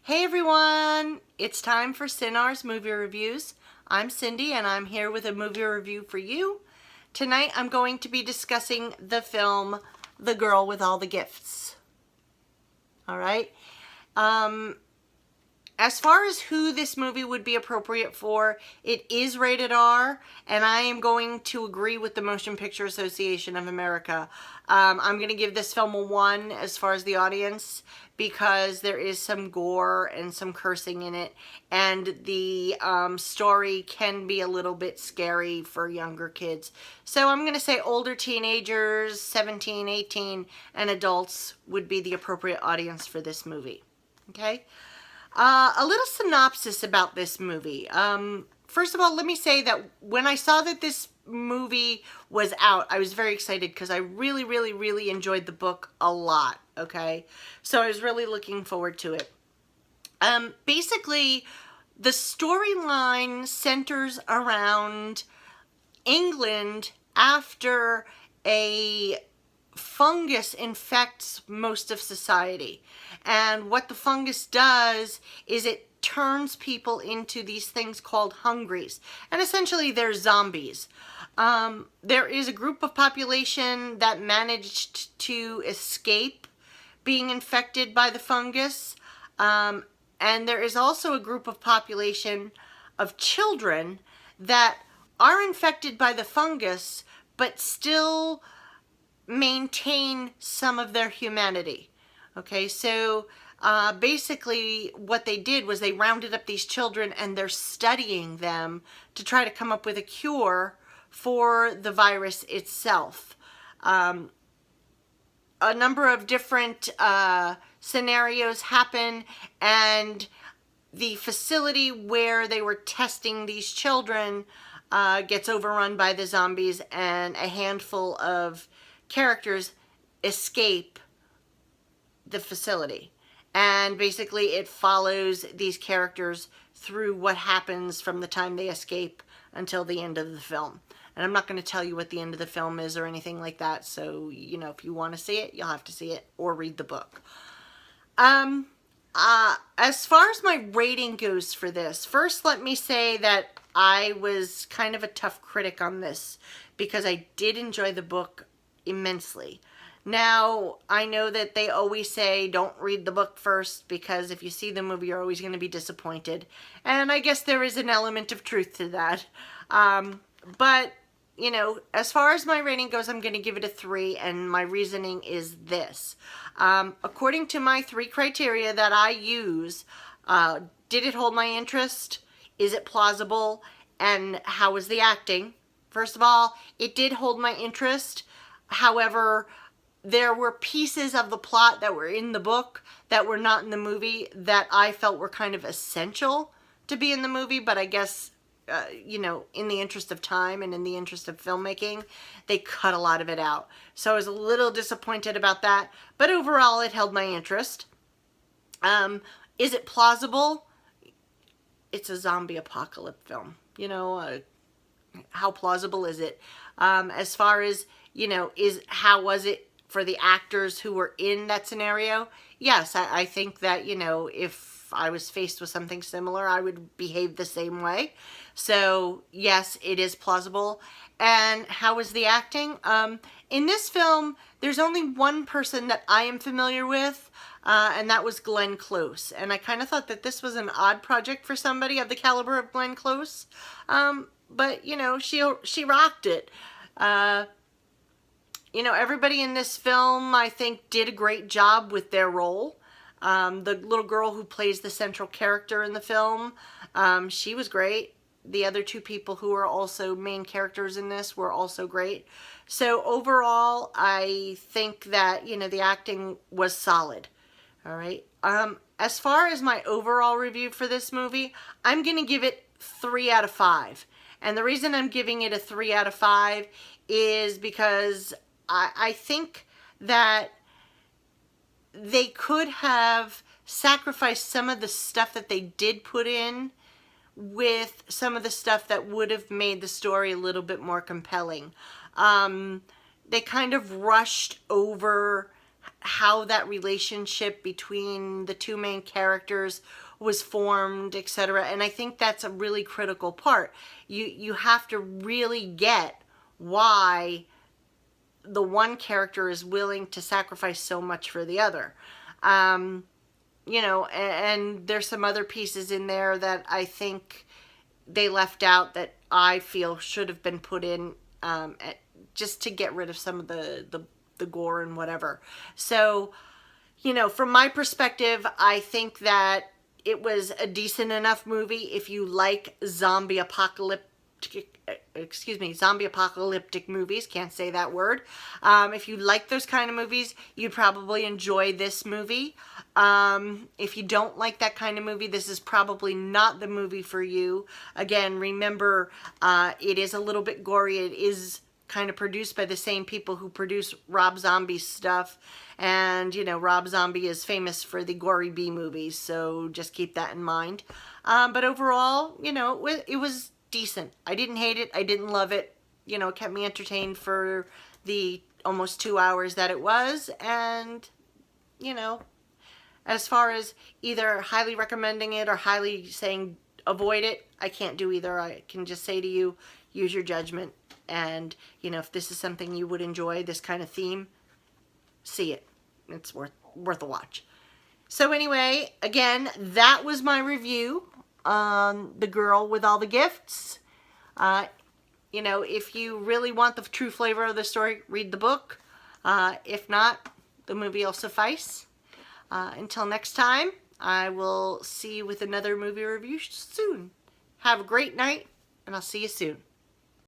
Hey everyone, it's time for Cinar's Movie Reviews. I'm Cindy and I'm here with a movie review for you. Tonight I'm going to be discussing the film The Girl with All the Gifts. Alright, as far as who this movie would be appropriate for, it is rated R, and I am going to agree with the Motion Picture Association of America. I'm going to give this film a 1 as far as the audience, because there is some gore and some cursing in it, and the story can be a little bit scary for younger kids. So I'm going to say older teenagers, 17, 18, and adults would be the appropriate audience for this movie. Okay? A little synopsis about this movie. First of all, let me say that when I saw that this movie was out, I was very excited because I really enjoyed the book a lot, okay? So I was really looking forward to it. Basically, the storyline centers around England after a fungus infects most of society. And what the fungus does is it turns people into these things called hungries. And essentially they're zombies. There is a group of population that managed to escape being infected by the fungus. And there is also a group of population of children that are infected by the fungus but still maintain some of their humanity. Okay, so basically what they did was they rounded up these children and they're studying them to try to come up with a cure for the virus itself. A number of different scenarios happen, and the facility where they were testing these children gets overrun by the zombies, and a handful of characters escape the facility. And basically it follows these characters through what happens from the time they escape until the end of the film. And I'm not going to tell you what the end of the film is or anything like that, so, you know, if you want to see it, you'll have to see it or read the book. As far as my rating goes for this, first let me say that I was kind of a tough critic on this because I did enjoy the book immensely. Now, I know that they always say don't read the book first because if you see the movie, you're always going to be disappointed. And I guess there is an element of truth to that. But, you know, as far as my rating goes, I'm going to give it a 3, and my reasoning is this. According to my 3 criteria that I use, did it hold my interest? Is it plausible? And how was the acting? First of all, it did hold my interest. However, there were pieces of the plot that were in the book that were not in the movie that I felt were kind of essential to be in the movie, but I guess, you know, in the interest of time and in the interest of filmmaking, they cut a lot of it out. So I was a little disappointed about that, but overall it held my interest. Is it plausible? It's a zombie apocalypse film. You know, how plausible is it? As far as, you know, how was it for the actors who were in that scenario? Yes, I think that, you know, if I was faced with something similar, I would behave the same way. So, yes, it is plausible. And how was the acting? In this film, there's only one person that I am familiar with, and that was Glenn Close. And I kind of thought that this was an odd project for somebody of the caliber of Glenn Close. But, you know, she rocked it. You know, everybody in this film, I think, did a great job with their role. The little girl who plays the central character in the film, she was great. The other 2 people who are also main characters in this were also great. So overall, I think that, you know, the acting was solid. All right. As far as my overall review for this movie, I'm going to give it 3 out of 5. And the reason I'm giving it a 3 out of 5 is because I think that they could have sacrificed some of the stuff that they did put in with some of the stuff that would have made the story a little bit more compelling. They kind of rushed over how that relationship between the two main characters was formed, etc. And I think that's a really critical part. You have to really get why the one character is willing to sacrifice so much for the other. You know, and there's some other pieces in there that I think they left out that I feel should have been put in, just to get rid of some of the gore and whatever. So, you know, from my perspective, I think that it was a decent enough movie if you like zombie apocalyptic movies. Can't say that word. If you like those kind of movies, you'd probably enjoy this movie. If you don't like that kind of movie, this is probably not the movie for you. Again, remember, it is a little bit gory. It is kind of produced by the same people who produce Rob Zombie's stuff. And, you know, Rob Zombie is famous for the gory B movies, so just keep that in mind. But overall, you know, it was decent. I didn't hate it. I didn't love it. You know, it kept me entertained for the almost 2 hours that it was. And, you know, as far as either highly recommending it or highly saying avoid it, I can't do either. I can just say to you, use your judgment. And, you know, if this is something you would enjoy, this kind of theme, see it. It's worth a watch. So anyway, again, that was my review on The Girl with All the Gifts. You know, if you really want the true flavor of the story, read the book. If not, the movie will suffice. Until next time, I will see you with another movie review soon. Have a great night, and I'll see you soon.